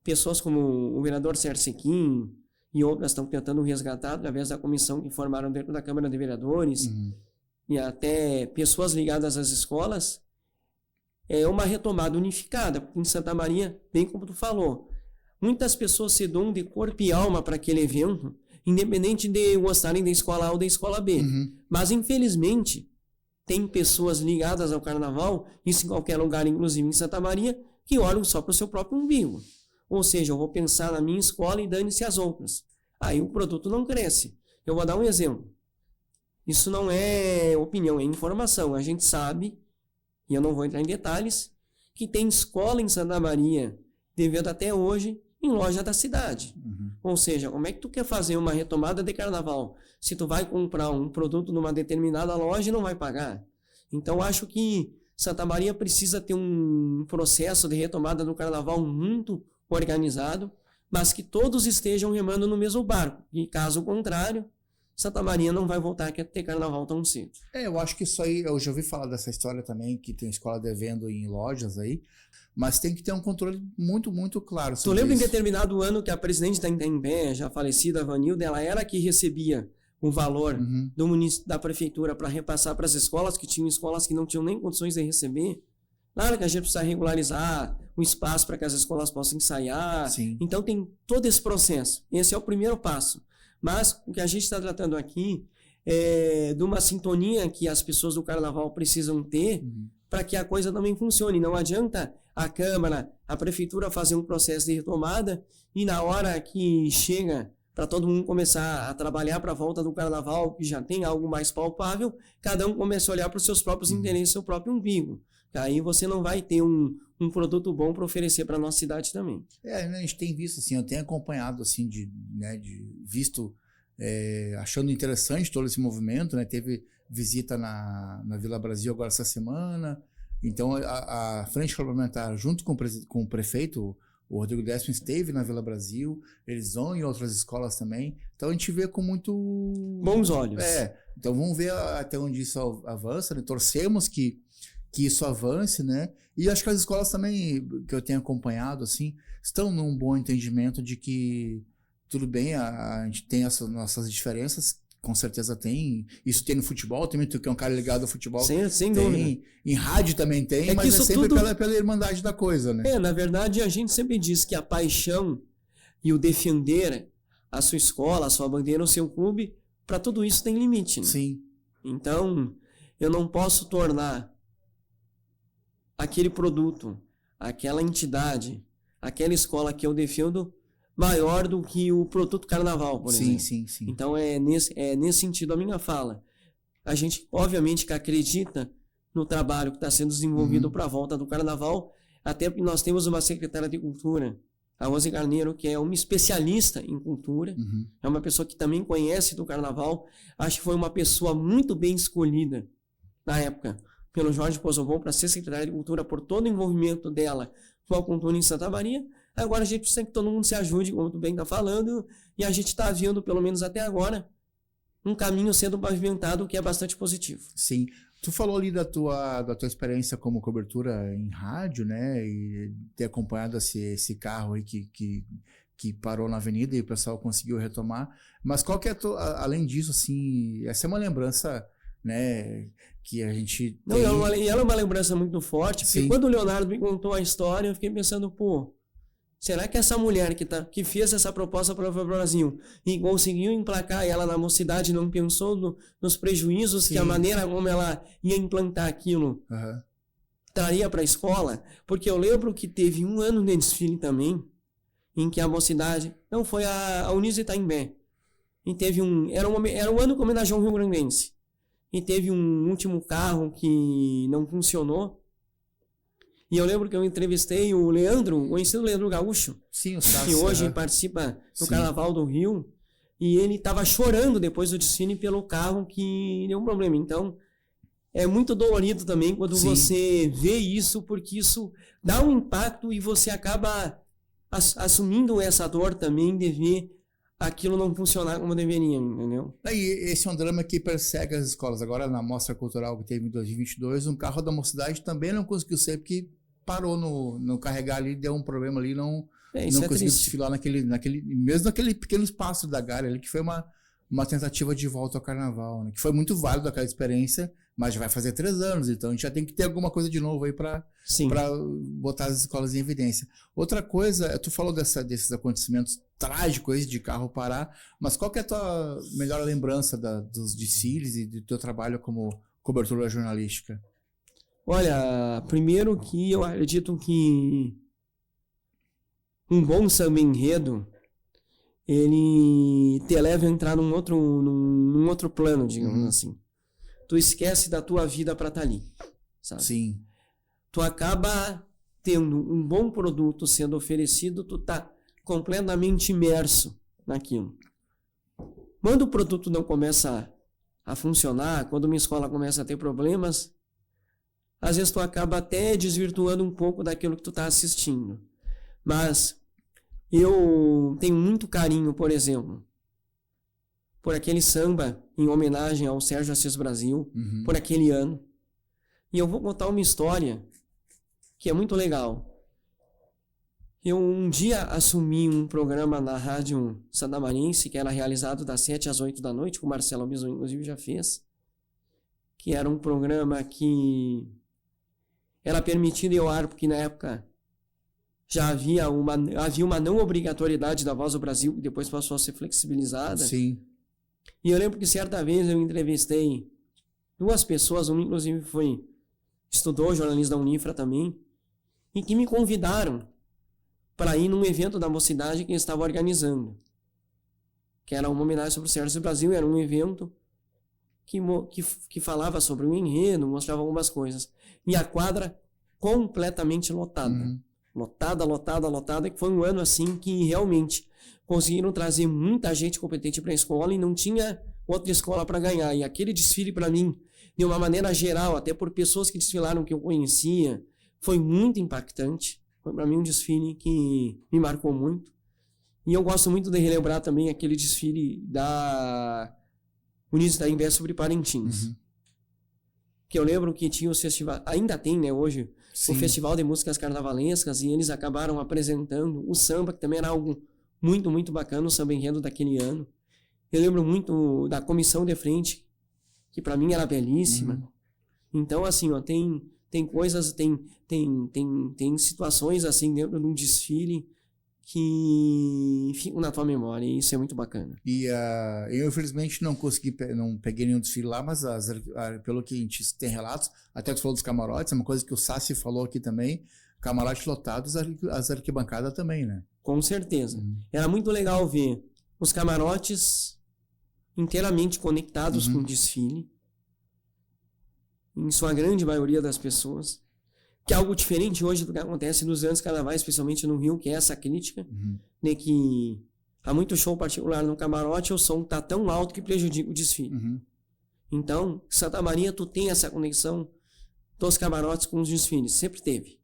pessoas como o vereador Sérgio Sequim e outras estão tentando resgatar através da comissão que formaram dentro da Câmara de Vereadores e até pessoas ligadas às escolas, é uma retomada unificada, porque em Santa Maria, bem como tu falou, muitas pessoas se dão de corpo e alma para aquele evento, independente de gostarem da escola A ou da escola B. Mas, infelizmente, tem pessoas ligadas ao carnaval, isso em qualquer lugar, inclusive em Santa Maria, que olham só para o seu próprio umbigo. Ou seja, eu vou pensar na minha escola e dane-se as outras. Aí o produto não cresce. Eu vou dar um exemplo. Isso não é opinião, é informação. A gente sabe, e eu não vou entrar em detalhes, que tem escola em Santa Maria, devendo até hoje, em loja da cidade. Ou seja, como é que tu quer fazer uma retomada de carnaval se tu vai comprar um produto numa determinada loja e não vai pagar? Então, acho que Santa Maria precisa ter um processo de retomada do carnaval muito organizado, mas que todos estejam remando no mesmo barco. E caso contrário, Santa Maria não vai voltar a ter carnaval tão cedo. Eu acho que isso aí, eu já ouvi falar dessa história também, que tem escola devendo em lojas aí, mas tem que ter um controle muito, muito claro. Tu lembra em determinado ano que a presidente da Itaimbé, já falecida, Vanilda, ela era que recebia o valor da prefeitura para repassar para as escolas, que tinham escolas que não tinham nem condições de receber? Claro que a gente precisa regularizar o espaço para que as escolas possam ensaiar. Sim. Então tem todo esse processo. Esse é o primeiro passo. Mas o que a gente está tratando aqui é de uma sintonia que as pessoas do carnaval precisam ter para que a coisa também funcione. Não adianta a Câmara, a Prefeitura fazer um processo de retomada e na hora que chega para todo mundo começar a trabalhar para a volta do carnaval, que já tem algo mais palpável, cada um começa a olhar para os seus próprios interesses, seu próprio umbigo. Aí você não vai ter um produto bom para oferecer para a nossa cidade também. A gente tem visto, assim, eu tenho acompanhado, assim, visto, achando interessante todo esse movimento, né? Teve visita na Vila Brasil agora essa semana, então a Frente Parlamentar, junto com o prefeito, o Rodrigo Décimo, esteve na Vila Brasil, eles vão em outras escolas também, então a gente vê com muito... bons olhos. Então vamos ver até onde isso avança, né? Torcemos que isso avance, né? E acho que as escolas também, que eu tenho acompanhado, assim, estão num bom entendimento de que tudo bem, a gente tem essas nossas diferenças, com certeza tem. Isso tem no futebol, também tu que é um cara ligado ao futebol. Sem dúvida. Em rádio também tem, mas é sempre pela irmandade da coisa, né? Na verdade, a gente sempre diz que a paixão e o defender a sua escola, a sua bandeira, o seu clube, para tudo isso tem limite, né? Sim. Então, eu não posso tornar aquele produto, aquela entidade, aquela escola que eu defendo maior do que o produto carnaval, por exemplo. Sim. Então é nesse sentido a minha fala. A gente, obviamente, que acredita no trabalho que está sendo desenvolvido para a volta do carnaval, até porque nós temos uma secretária de cultura, a Rose Carneiro, que é uma especialista em cultura, é uma pessoa que também conhece do carnaval, acho que foi uma pessoa muito bem escolhida na época, pelo Jorge Pozobon para ser secretária de Cultura, por todo o envolvimento dela com a cultura em Santa Maria. Agora a gente precisa que todo mundo se ajude, como tu bem está falando, e a gente está vendo, pelo menos até agora, um caminho sendo pavimentado, que é bastante positivo. Sim. Tu falou ali da tua experiência como cobertura em rádio, né? E ter acompanhado esse carro aí que parou na avenida e o pessoal conseguiu retomar. Mas qual que é além disso, assim, essa é uma lembrança, né, que a gente tem... Não, e ela é uma lembrança muito forte, porque quando o Leonardo me contou a história, eu fiquei pensando, pô, será que essa mulher que fez essa proposta para o Brasil e conseguiu emplacar ela na mocidade não pensou nos prejuízos que a maneira como ela ia implantar aquilo traria para a escola? Porque eu lembro que teve um ano de desfile também, em que a mocidade... Não, foi a Uniso Itaimbé. E teve era um ano que homenageou o Rio Grandense. E teve um último carro que não funcionou. E eu lembro que eu entrevistei o conhecido Leandro Gaúcho, que hoje participa do Carnaval do Rio, e ele estava chorando depois do desfile pelo carro que deu um problema. Então, é muito dolorido também quando você vê isso, porque isso dá um impacto e você acaba assumindo essa dor também de ver aquilo não funcionar como deveria, entendeu? E esse é um drama que persegue as escolas. Agora, na Mostra Cultural que teve em 2022, um carro da mocidade também não conseguiu ser, porque parou no carregar ali, deu um problema ali, não conseguiu desfilar mesmo naquele pequeno espaço da Galha ali, que foi uma tentativa de volta ao carnaval, né? Que foi muito válido aquela experiência, mas já vai fazer 3 anos, então a gente já tem que ter alguma coisa de novo aí para botar as escolas em evidência. Outra coisa, tu falou desses acontecimentos trágicos de carro parar, mas qual que é a tua melhor lembrança dos desfiles e do teu trabalho como cobertura jornalística? Olha, primeiro que eu acredito que um bom samba enredo, ele te leva a entrar num outro plano, digamos assim. Tu esquece da tua vida para estar ali, sabe? Sim. Tu acaba tendo um bom produto sendo oferecido, tu tá completamente imerso naquilo. Quando o produto não começa a funcionar, quando uma escola começa a ter problemas, às vezes tu acaba até desvirtuando um pouco daquilo que tu tá assistindo. Mas eu tenho muito carinho, por exemplo, por aquele samba em homenagem ao Sérgio Assis Brasil, por aquele ano. E eu vou contar uma história que é muito legal. Eu um dia assumi um programa na Rádio Santamarense, que era realizado das 7 às 8 da noite, que o Marcelo Bison, inclusive, já fez, que era um programa que era permitido ir ao ar, porque na época já havia uma não obrigatoriedade da Voz do Brasil, que depois passou a ser flexibilizada. Sim. E eu lembro que certa vez eu entrevistei 2 pessoas, uma inclusive estudou jornalismo da Unifra também, e que me convidaram para ir num evento da mocidade que eles estavam organizando, que era uma homenagem sobre o Sérgio Brasil. Era um evento que falava sobre o enredo, mostrava algumas coisas. E a quadra completamente lotada. Lotada, que foi um ano assim que realmente conseguiram trazer muita gente competente para a escola e não tinha outra escola para ganhar. E aquele desfile, para mim, de uma maneira geral, até por pessoas que desfilaram que eu conhecia, foi muito impactante. Foi para mim um desfile que me marcou muito. E eu gosto muito de relembrar também aquele desfile da Uniso Itaimbé sobre Parintins. Que eu lembro que tinha os festivais, ainda tem, né, hoje, o Festival de Músicas Carnavalescas, e eles acabaram apresentando o samba, que também era algo muito, muito bacana, o samba enredo daquele ano. Eu lembro muito da comissão de frente, que para mim era belíssima. Então, assim, ó, tem coisas, tem situações assim dentro de um desfile que ficam na tua memória, e isso é muito bacana. E eu infelizmente não peguei nenhum desfile lá, mas pelo que a gente tem relatos, até tu falou dos camarotes, é uma coisa que o Sassi falou aqui também, camarotes lotados, as arquibancadas também, né? Com certeza. Era muito legal ver os camarotes inteiramente conectados com o desfile, em sua grande maioria das pessoas, que é algo diferente hoje do que acontece nos grandes carnavais, especialmente no Rio, que é essa crítica, né, que há muito show particular no camarote, o som tá tão alto que prejudica o desfile. Então, Santa Maria, tu tem essa conexão dos camarotes com os desfiles, sempre teve.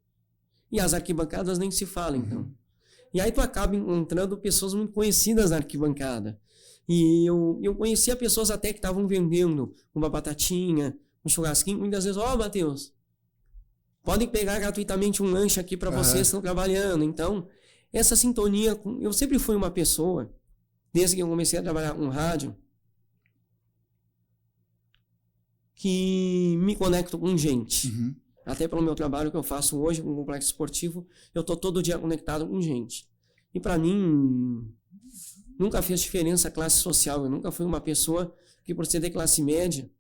E as arquibancadas nem se fala, então. E aí tu acaba encontrando pessoas muito conhecidas na arquibancada. E eu conhecia pessoas até que estavam vendendo uma batatinha, um churrasquinho. Muitas vezes, Matheus, podem pegar gratuitamente um lanche aqui para vocês que estão trabalhando. Então, essa sintonia... Eu sempre fui uma pessoa, desde que eu comecei a trabalhar com rádio, que me conecto com gente. Uhum. Até pelo meu trabalho que eu faço hoje com o Complexo Esportivo, eu estou todo dia conectado com gente. E para mim, nunca fez diferença a classe social. Eu nunca fui uma pessoa que, por ser de classe média,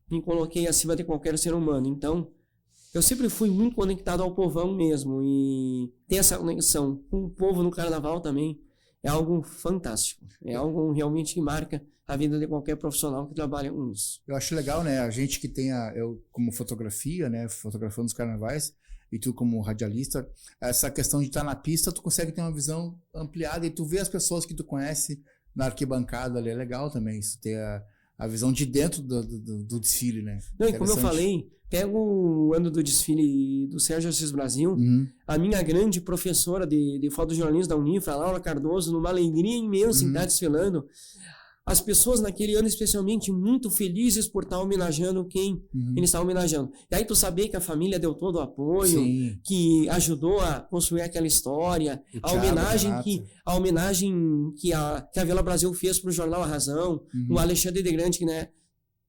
me coloquei acima de qualquer ser humano. Então, eu sempre fui muito conectado ao povão mesmo. E ter essa conexão com o povo no carnaval também é algo fantástico. É algo realmente que marca a vida de qualquer profissional que trabalha com isso. Eu acho legal, né? A gente que tem eu como fotografia, né? Fotografando os carnavais, e tu como radialista, essa questão de estar na pista, tu consegue ter uma visão ampliada e tu vê as pessoas que tu conhece na arquibancada ali. É legal também isso, ter a visão de dentro do desfile, né? Não, e como eu falei, pego o ano do desfile do Sérgio Assis Brasil, a minha grande professora de fotojornalismo da Unifra, Laura Cardoso, numa alegria imensa em estar desfilando. As pessoas naquele ano, especialmente, muito felizes por estar homenageando quem ele está homenageando. E aí tu saber que a família deu todo o apoio, que ajudou a construir aquela história, a homenagem que a Vela Brasil fez para o jornal A Razão, o Alexandre de Grande, que, né,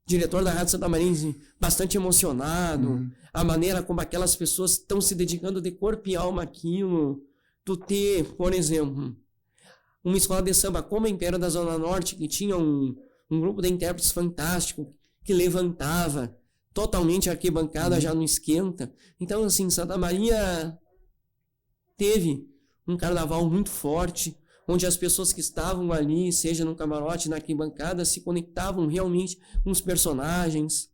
diretor da Rádio Santa Maria, bastante emocionado, a maneira como aquelas pessoas estão se dedicando de corpo e alma àquilo. Tu ter, por exemplo, uma escola de samba como a Império da Zona Norte, que tinha um grupo de intérpretes fantástico, que levantava totalmente a arquibancada já no esquenta. Então, assim, Santa Maria teve um carnaval muito forte, onde as pessoas que estavam ali, seja no camarote, na arquibancada, se conectavam realmente com os personagens.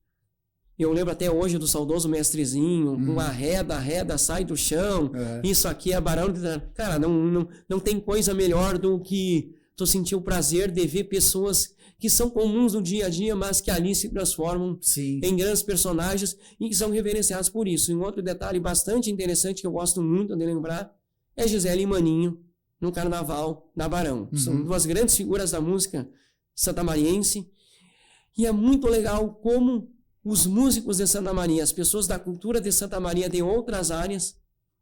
Eu lembro até hoje do saudoso Mestrezinho, com a reda, sai do chão, isso aqui é Barão de... Cara, não tem coisa melhor do que tu sentir o prazer de ver pessoas que são comuns no dia a dia, mas que ali se transformam em grandes personagens e que são reverenciados por isso. E um outro detalhe bastante interessante que eu gosto muito de lembrar é Gisele e Maninho no Carnaval da Barão. São duas grandes figuras da música santamariense e é muito legal como os músicos de Santa Maria, as pessoas da cultura de Santa Maria de outras áreas,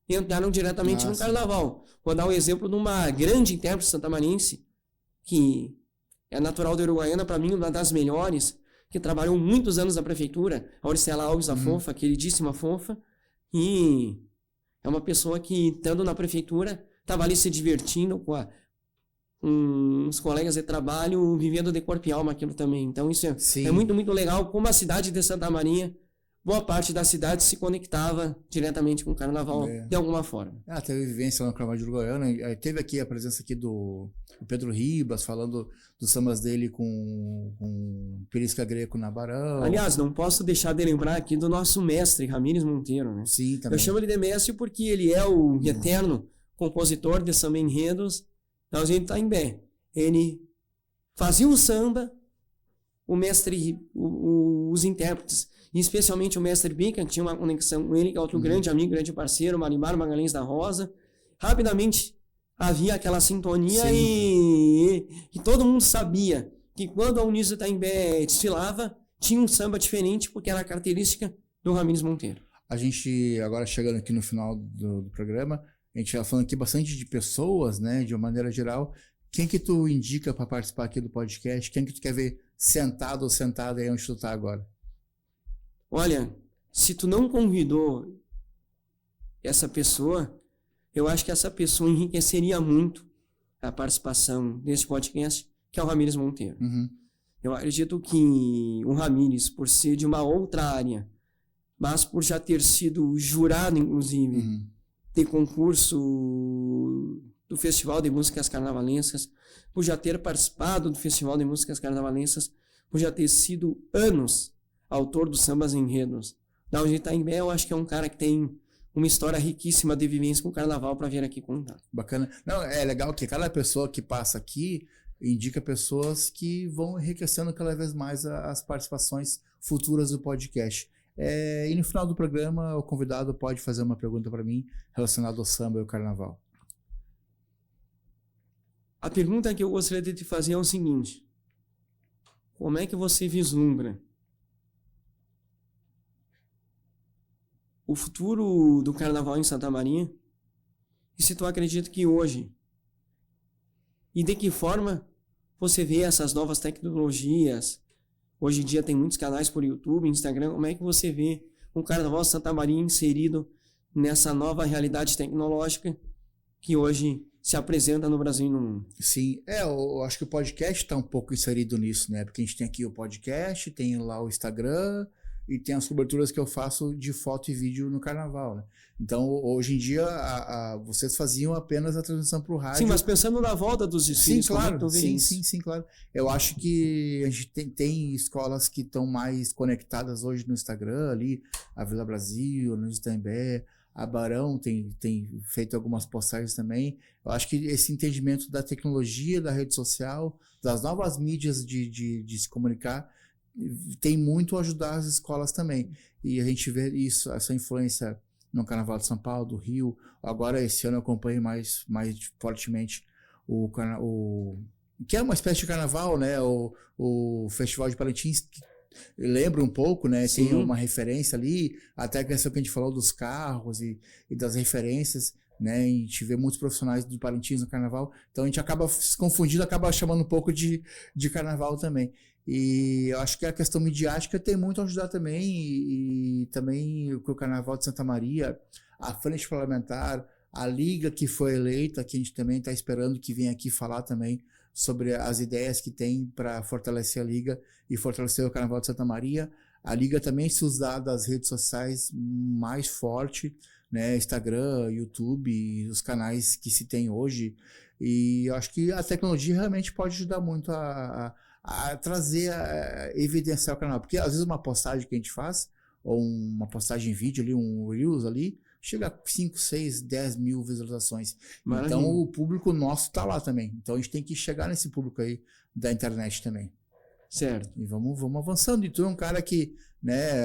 entraram diretamente no carnaval. Vou dar um exemplo de uma grande intérprete santamariense, que é natural de Uruguaiana, para mim, uma das melhores, que trabalhou muitos anos na prefeitura, a Auricela Alves, a Fofa, queridíssima Fofa, e é uma pessoa que, estando na prefeitura, estava ali se divertindo com uns colegas de trabalho, vivendo de corpo e alma aquilo também. Então isso é muito, muito legal, como a cidade de Santa Maria, boa parte da cidade se conectava diretamente com o carnaval de alguma forma. Teve vivência lá no Carnaval de Uruguaiana, teve aqui a presença aqui do Pedro Ribas, falando dos sambas dele com Perisca Greco na Barão. Aliás, não posso deixar de lembrar aqui do nosso mestre, Ramires Monteiro, né? Sim, também. Eu chamo ele de mestre porque ele é o eterno compositor de samba enredos da Usina Itaimbé. Ele fazia um samba, o mestre, os intérpretes, e especialmente o mestre Bica, que tinha uma conexão com ele, que é outro grande amigo, grande parceiro, Marimar Magalhães da Rosa. Rapidamente havia aquela sintonia e todo mundo sabia que quando a Unísio Itaimbé desfilava, tinha um samba diferente, porque era a característica do Ramires Monteiro. A gente, agora chegando aqui no final do programa, a gente está falando aqui bastante de pessoas, né, de uma maneira geral. Quem que tu indica para participar aqui do podcast? Quem que tu quer ver sentado ou sentada aí onde tu tá agora? Olha, se tu não convidou essa pessoa, eu acho que essa pessoa enriqueceria muito a participação desse podcast, que é o Ramires Monteiro. Eu acredito que o Ramires, por ser de uma outra área, mas por já ter sido jurado, inclusive, de concurso do Festival de Músicas Carnavalescas, por já ter participado do Festival de Músicas Carnavalescas, por já ter sido anos autor dos sambas enredos da Usina Itaimbé, eu acho que é um cara que tem uma história riquíssima de vivência com o carnaval para vir aqui contar. Bacana. Não, é legal que cada pessoa que passa aqui indica pessoas que vão enriquecendo cada vez mais as participações futuras do podcast. E no final do programa, o convidado pode fazer uma pergunta para mim relacionada ao samba e ao carnaval. A pergunta que eu gostaria de te fazer é o seguinte: como é que você vislumbra o futuro do carnaval em Santa Maria? E se tu acredita que hoje, e de que forma você vê essas novas tecnologias? Hoje em dia tem muitos canais por YouTube, Instagram. Como é que você vê o Carnaval de Santa Maria inserido nessa nova realidade tecnológica que hoje se apresenta no Brasil e no mundo? Sim, eu acho que o podcast está um pouco inserido nisso, né? Porque a gente tem aqui o podcast, tem lá o Instagram e tem as coberturas que eu faço de foto e vídeo no carnaval, né? Então, hoje em dia, vocês faziam apenas a transmissão para o rádio. Sim, mas pensando na volta dos desfiles, sim, claro, como é que tu vê isso? Sim, claro. Eu acho que a gente tem escolas que estão mais conectadas hoje no Instagram, ali, a Vila Brasil, no Itambé, a Barão tem feito algumas postagens também. Eu acho que esse entendimento da tecnologia, da rede social, das novas mídias de se comunicar, tem muito a ajudar as escolas também. E a gente vê isso, essa influência no Carnaval de São Paulo, do Rio. Agora, esse ano eu acompanhei mais fortemente que é uma espécie de carnaval, né? O Festival de Parintins, que lembra um pouco, né? Sim. Tem uma referência ali, até a questão que a gente falou dos carros e das referências, né? A gente vê muitos profissionais do Parintins no carnaval, então a gente acaba se confundindo, acaba chamando um pouco de carnaval também. E eu acho que a questão midiática tem muito a ajudar também, e também o Carnaval de Santa Maria, a Frente Parlamentar, a Liga que foi eleita, que a gente também está esperando que venha aqui falar também sobre as ideias que tem para fortalecer a Liga e fortalecer o Carnaval de Santa Maria. A Liga também se usar das redes sociais mais forte, né? Instagram, YouTube, os canais que se tem hoje. E eu acho que a tecnologia realmente pode ajudar muito a trazer, a evidenciar o canal. Porque às vezes uma postagem que a gente faz, ou uma postagem em vídeo ali, um Reels ali, chega a 5, 6, 10 mil visualizações. Maravilha. Então o público nosso tá lá também. Então a gente tem que chegar nesse público aí da internet também. Certo. E vamos avançando. E tu é um cara que, né,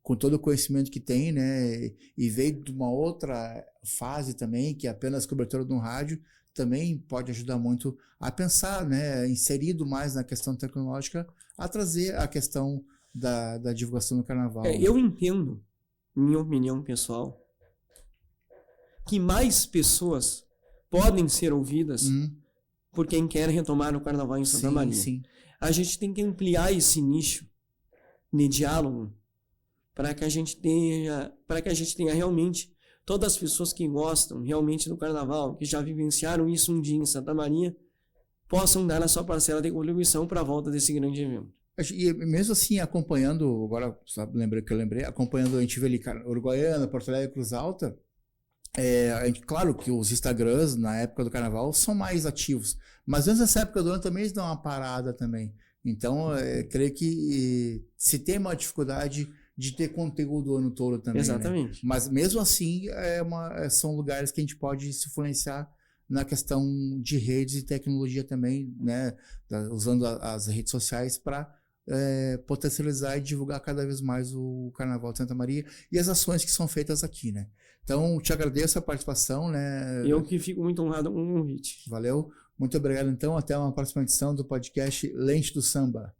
com todo o conhecimento que tem, né, e veio de uma outra fase também, que é apenas cobertura de um rádio, também pode ajudar muito a pensar, né, inserido mais na questão tecnológica, a trazer a questão da divulgação do carnaval. Eu entendo, minha opinião pessoal, que mais pessoas podem ser ouvidas por quem quer retomar o carnaval em Santa Maria. Sim. A gente tem que ampliar esse nicho de diálogo para que a gente tenha realmente todas as pessoas que gostam realmente do carnaval, que já vivenciaram isso um dia em Santa Maria, possam dar a sua parcela de contribuição para a volta desse grande evento. E mesmo assim, acompanhando, agora acompanhando, a gente vê ali Uruguaiana, Porto Alegre, Cruz Alta, claro que os Instagrams na época do carnaval são mais ativos, mas antes dessa época do ano também eles dão uma parada também. Então, creio que se tem uma dificuldade de ter conteúdo o ano todo também. Exatamente. Né? Mas mesmo assim, são lugares que a gente pode se influenciar na questão de redes e tecnologia também, né? Usando as redes sociais para potencializar e divulgar cada vez mais o Carnaval de Santa Maria e as ações que são feitas aqui, né? Então, te agradeço a participação, né? Eu que fico muito honrado com o convite. Valeu. Muito obrigado, então. Até uma próxima edição do podcast Lente do Samba.